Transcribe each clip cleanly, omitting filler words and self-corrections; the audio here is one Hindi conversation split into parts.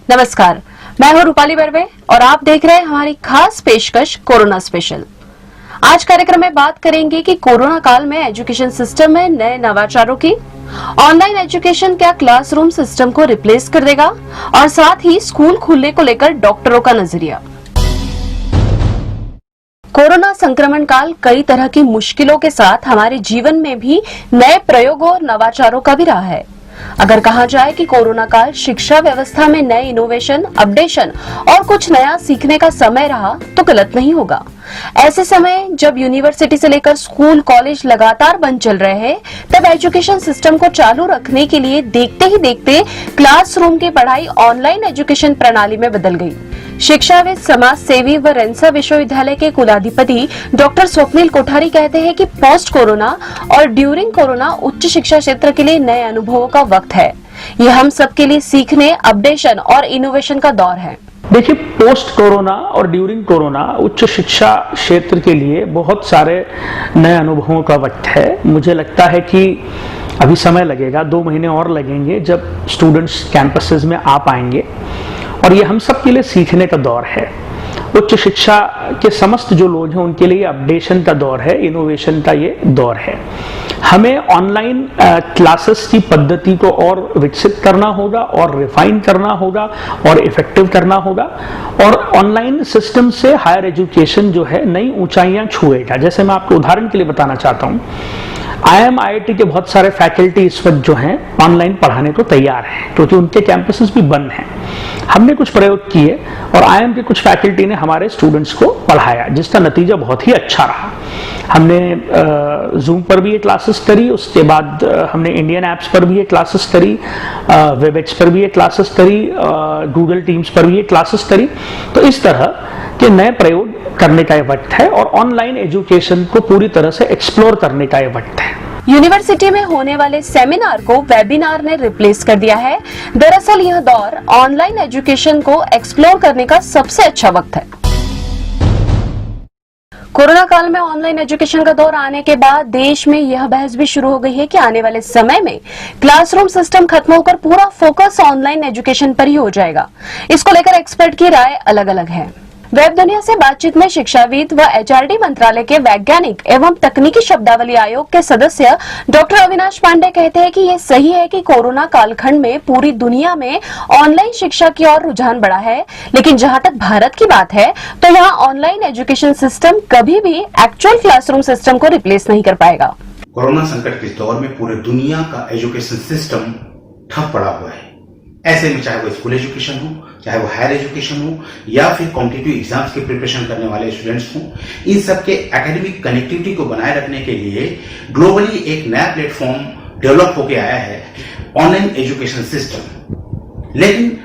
नमस्कार, मैं हूं रूपाली बर्वे और आप देख रहे हैं हमारी खास पेशकश कोरोना स्पेशल। आज कार्यक्रम में बात करेंगे कि कोरोना काल में एजुकेशन सिस्टम में नए नवाचारों की, ऑनलाइन एजुकेशन क्या क्लासरूम सिस्टम को रिप्लेस कर देगा और साथ ही स्कूल खुलने को लेकर डॉक्टरों का नजरिया। कोरोना संक्रमण काल कई तरह की मुश्किलों के साथ हमारे जीवन में भी नए प्रयोगों और नवाचारों का भी रहा है। अगर कहा जाए कि कोरोना काल शिक्षा व्यवस्था में नए इनोवेशन, अपडेशन और कुछ नया सीखने का समय रहा तो गलत नहीं होगा। ऐसे समय जब यूनिवर्सिटी से लेकर स्कूल, कॉलेज लगातार बंद चल रहे हैं, तब एजुकेशन सिस्टम को चालू रखने के लिए देखते ही देखते क्लासरूम की पढ़ाई ऑनलाइन एजुकेशन प्रणाली में बदल गई। शिक्षाविद, समाज सेवी व रेंसा विश्वविद्यालय के कुलाधिपति डॉक्टर स्वप्निल कोठारी कहते हैं कि पोस्ट कोरोना और ड्यूरिंग कोरोना उच्च शिक्षा क्षेत्र के लिए नए अनुभवों का वक्त है। यह हम सबके लिए सीखने, अपडेशन और इनोवेशन का दौर है। देखिए, पोस्ट कोरोना और ड्यूरिंग कोरोना उच्च शिक्षा क्षेत्र के लिए बहुत सारे नए अनुभवों का वक्त है। मुझे लगता है कि अभी समय लगेगा, 2 महीने और लगेंगे जब स्टूडेंट्स कैंपसेस में आ पाएंगे और ये हम सब के लिए सीखने का दौर है। उच्च शिक्षा के समस्त जो लोग हैं उनके लिए अपडेशन का दौर है, इनोवेशन का ये दौर है। हमें ऑनलाइन क्लासेस की पद्धति को और विकसित करना होगा और रिफाइन करना होगा और इफेक्टिव करना होगा और ऑनलाइन सिस्टम से हायर एजुकेशन जो है नई ऊंचाइयां छुएगा। जैसे मैं आपको उदाहरण के लिए बताना चाहता हूं, IIT के बहुत सारे फैकल्टी इस वक्त जो हैं ऑनलाइन पढ़ाने को तैयार हैं क्योंकि उनके कैंपसेस भी बंद हैं। हमने कुछ प्रयोग किए और IIM के कुछ फैकल्टी ने हमारे स्टूडेंट्स को पढ़ाया, जिसका नतीजा बहुत ही अच्छा रहा। हमने जूम पर भी ये क्लासेस करी, उसके बाद हमने इंडियन ऐप्स पर भी ये क्लासेस करी, वेबएक्स पर भी ये क्लासेस करी, गूगल टीम्स पर भी ये क्लासेस करी। तो इस तरह के नए प्रयोग करने का ये वक्त है और ऑनलाइन एजुकेशन को पूरी तरह से एक्सप्लोर करने का ये वक्त है। यूनिवर्सिटी में होने वाले सेमिनार को वेबिनार ने रिप्लेस कर दिया है। दरअसल यह दौर ऑनलाइन एजुकेशन को एक्सप्लोर करने का सबसे अच्छा वक्त है। कोरोना काल में ऑनलाइन एजुकेशन का दौर आने के बाद देश में यह बहस भी शुरू हो गई है कि आने वाले समय में क्लासरूम सिस्टम खत्म होकर पूरा फोकस ऑनलाइन एजुकेशन पर ही हो जाएगा। इसको लेकर एक्सपर्ट की राय अलग अलग है। वेब दुनिया से बातचीत में शिक्षाविद व HRD मंत्रालय के वैज्ञानिक एवं तकनीकी शब्दावली आयोग के सदस्य डॉक्टर अविनाश पांडे कहते हैं कि यह सही है कि कोरोना कालखंड में पूरी दुनिया में ऑनलाइन शिक्षा की ओर रुझान बढ़ा है, लेकिन जहां तक भारत की बात है तो यहाँ ऑनलाइन एजुकेशन सिस्टम कभी भी एक्चुअल क्लासरूम सिस्टम को रिप्लेस नहीं कर पाएगा। कोरोना संकट के दौर में पूरे दुनिया का एजुकेशन सिस्टम ठप पड़ा हुआ है। ऐसे में चाहे वो स्कूल एजुकेशन हो, चाहे वो हायर एजुकेशन हो या फिर कॉम्पिटिटिव एग्जाम्स की प्रिपरेशन करने वाले स्टूडेंट्स हों, इन सब के एकेडमिक कनेक्टिविटी को बनाए रखने के लिए ग्लोबली एक नया प्लेटफॉर्म डेवलप होके आया है, ऑनलाइन एजुकेशन सिस्टम। लेकिन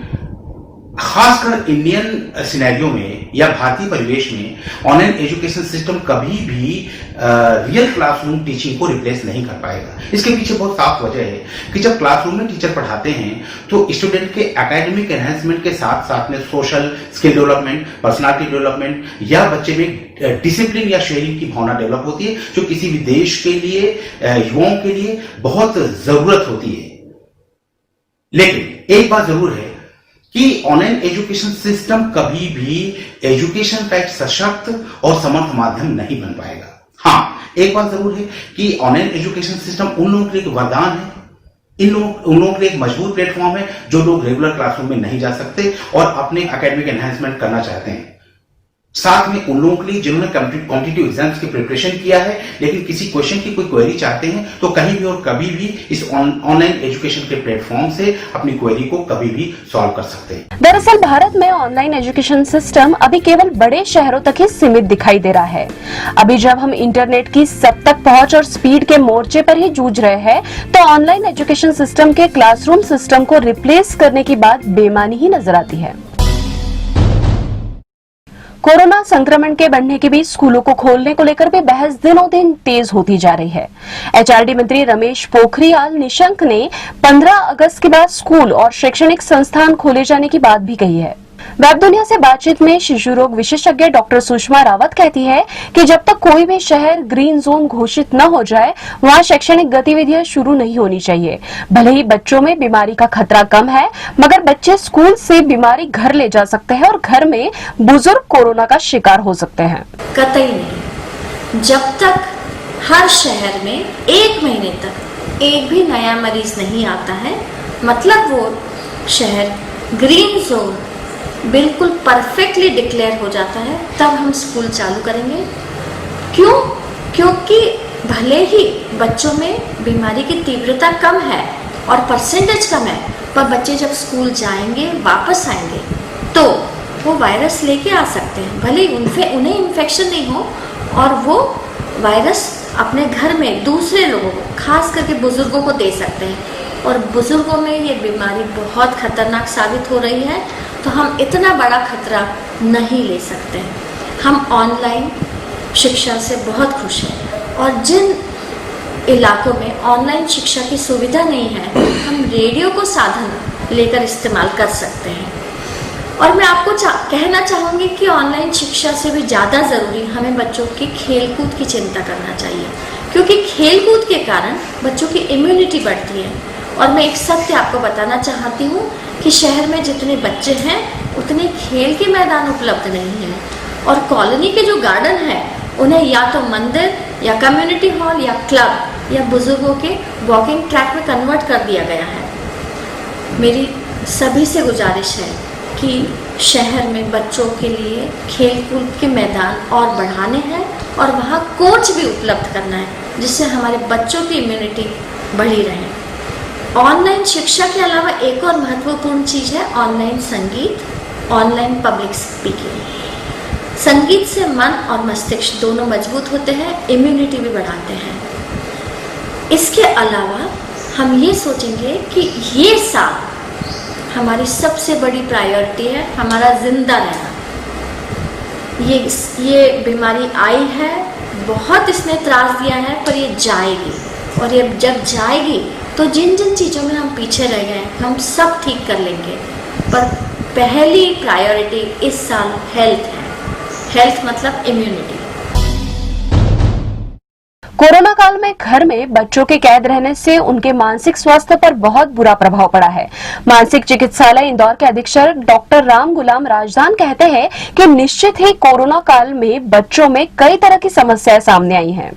खासकर इंडियन सिनेरियो में या भारतीय परिवेश में ऑनलाइन एजुकेशन सिस्टम कभी भी रियल क्लासरूम टीचिंग को रिप्लेस नहीं कर पाएगा। इसके पीछे बहुत साफ वजह है कि जब क्लासरूम में टीचर पढ़ाते हैं तो स्टूडेंट के एकेडमिक एनहांसमेंट के साथ साथ में social skill development, personality development या बच्चे में डिसिप्लिन या शेयरिंग की भावना डेवलप होती है, जो किसी भी देश के लिए, युवाओं के लिए बहुत जरूरत होती है। लेकिन एक बात जरूर है कि ऑनलाइन एजुकेशन सिस्टम कभी भी एजुकेशन का एक सशक्त और समर्थ माध्यम नहीं बन पाएगा। हाँ, एक बात जरूर है कि ऑनलाइन एजुकेशन सिस्टम उन लोगों के लिए एक वरदान है, उन लोगों के लिए एक मजबूत प्लेटफॉर्म है जो लोग रेगुलर क्लासरूम में नहीं जा सकते और अपने एकेडमिक एनहांसमेंट करना चाहते हैं। साथ में उन लोगों के लिए जिन्होंने कॉम्पिटिटिव एग्जाम्स की प्रिपरेशन किया है लेकिन किसी क्वेश्चन की कोई क्वेरी चाहते हैं तो कहीं भी और कभी भी इस ऑनलाइन एजुकेशन के प्लेटफॉर्म से अपनी क्वेरी को कभी भी सॉल्व कर सकते हैं। दरअसल भारत में ऑनलाइन एजुकेशन सिस्टम अभी केवल बड़े शहरों तक ही सीमित दिखाई दे रहा है। अभी जब हम इंटरनेट की सब तक पहुंच और स्पीड के मोर्चे पर ही जूझ रहे हैं तो ऑनलाइन एजुकेशन सिस्टम के क्लासरूम सिस्टम को रिप्लेस करने की बात बेमानी ही नजर आती है। कोरोना संक्रमण के बढ़ने के बीच स्कूलों को खोलने को लेकर भी बहस दिनों दिन तेज होती जा रही है। HRD मंत्री रमेश पोखरियाल निशंक ने 15 अगस्त के बाद स्कूल और शैक्षणिक संस्थान खोले जाने की बात भी कही है। वेब दुनिया से बातचीत में शिशु रोग विशेषज्ञ डॉक्टर सुषमा रावत कहती है कि जब तक कोई भी शहर ग्रीन जोन घोषित न हो जाए, वहां शैक्षणिक गतिविधियां शुरू नहीं होनी चाहिए। भले ही बच्चों में बीमारी का खतरा कम है, मगर बच्चे स्कूल से बीमारी घर ले जा सकते हैं और घर में बुजुर्ग कोरोना का शिकार हो सकते हैं। कतई नहीं। जब तक हर शहर में 1 महीने तक एक भी नया मरीज नहीं आता है, मतलब वो शहर ग्रीन जोन बिल्कुल परफेक्टली डिक्लेयर हो जाता है, तब हम स्कूल चालू करेंगे। क्यों? क्योंकि भले ही बच्चों में बीमारी की तीव्रता कम है और परसेंटेज कम है, पर बच्चे जब स्कूल जाएंगे, वापस आएंगे, तो वो वायरस लेके आ सकते हैं। भले ही उन्हें इन्फेक्शन नहीं हो और वो वायरस अपने घर में दूसरे लोगों को, खास करके बुजुर्गों को दे सकते हैं। और बुजुर्गों में ये बीमारी बहुत खतरनाक साबित हो रही है, तो हम इतना बड़ा खतरा नहीं ले सकते हैं। हम ऑनलाइन शिक्षा से बहुत खुश हैं और जिन इलाकों में ऑनलाइन शिक्षा की सुविधा नहीं है, हम रेडियो को साधन लेकर इस्तेमाल कर सकते हैं। और मैं आपको कहना चाहूँगी कि ऑनलाइन शिक्षा से भी ज़्यादा ज़रूरी हमें बच्चों की खेलकूद की चिंता करना चाहिए, क्योंकि खेलकूद के कारण बच्चों की इम्यूनिटी बढ़ती है। और मैं एक सत्य आपको बताना चाहती हूँ कि शहर में जितने बच्चे हैं, उतने खेल के मैदान उपलब्ध नहीं हैं। और कॉलोनी के जो गार्डन हैं, उन्हें या तो मंदिर या कम्युनिटी हॉल या क्लब या बुजुर्गों के वॉकिंग ट्रैक में कन्वर्ट कर दिया गया है। मेरी सभी से गुजारिश है कि शहर में बच्चों के लिए खेलकूद के मैदान और बढ़ाने हैं और वहाँ कोच भी उपलब्ध करना है, जिससे हमारे बच्चों की इम्यूनिटी बढ़ी रहे। ऑनलाइन शिक्षा के अलावा एक और महत्वपूर्ण चीज़ है ऑनलाइन संगीत, ऑनलाइन पब्लिक स्पीकिंग। संगीत से मन और मस्तिष्क दोनों मजबूत होते हैं, इम्यूनिटी भी बढ़ाते हैं। इसके अलावा हम ये सोचेंगे कि ये साल हमारी सबसे बड़ी प्रायोरिटी है हमारा जिंदा रहना। ये बीमारी आई है, बहुत इसने त्रास दिया है, पर ये जाएगी। और ये जब जाएगी तो जिन जिन चीज़ों में हम पीछे रह गए, हम सब ठीक कर लेंगे। पर पहली प्रायोरिटी इस साल हेल्थ है। हेल्थ मतलब इम्यूनिटी। कोरोना काल में घर में बच्चों के कैद रहने से उनके मानसिक स्वास्थ्य पर बहुत बुरा प्रभाव पड़ा है। मानसिक चिकित्सालय इंदौर के अधीक्षक डॉक्टर राम गुलाम राजदान कहते हैं कि निश्चित ही कोरोना काल में बच्चों में कई तरह की समस्याएं सामने आई हैं।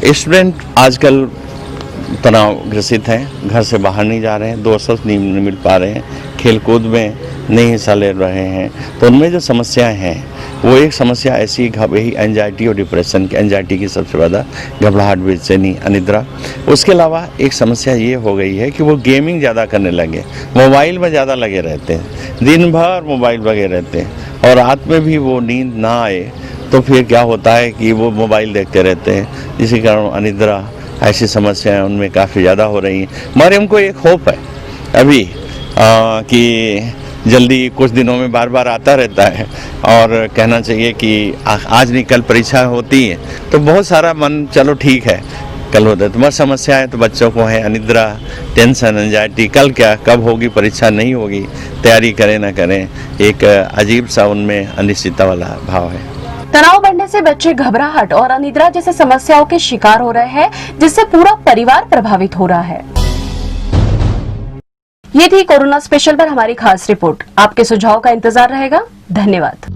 स्टूडेंट आजकल तनाव ग्रसित हैं, घर से बाहर नहीं जा रहे हैं, दोस्तों से नहीं मिल पा रहे हैं, खेलकूद में नहीं हिस्सा ले रहे हैं, तो उनमें जो समस्याएं हैं वो एक समस्या ऐसी यही एंजाइटी और डिप्रेशन की। एंजाइटी की सबसे ज़्यादा घबराहट, बेचैनी, अनिद्रा। उसके अलावा एक समस्या ये हो गई है कि वो गेमिंग ज़्यादा करने लगे, मोबाइल में ज़्यादा लगे रहते हैं, दिन भर मोबाइल लगे रहते हैं और रात में भी वो नींद ना आए तो फिर क्या होता है कि वो मोबाइल देखते रहते हैं, जिसके कारण अनिद्रा, ऐसी समस्याएं उनमें काफ़ी ज़्यादा हो रही हैं। मगर हमको एक होप है अभी कि जल्दी कुछ दिनों में बार बार आता रहता है और कहना चाहिए कि आज नहीं कल परीक्षा होती है तो बहुत सारा मन चलो ठीक है कल होता है। तो मगर समस्या है तो बच्चों को है अनिद्रा, टेंशन, एंजाइटी, कल क्या, कब होगी परीक्षा, नहीं होगी, तैयारी करें ना करें, एक अजीब सा उनमें अनिश्चितता वाला भाव है। तनाव बढ़ने से बच्चे घबराहट और अनिद्रा जैसे समस्याओं के शिकार हो रहे हैं, जिससे पूरा परिवार प्रभावित हो रहा है। ये थी कोरोना स्पेशल पर हमारी खास रिपोर्ट। आपके सुझाव का इंतजार रहेगा। धन्यवाद।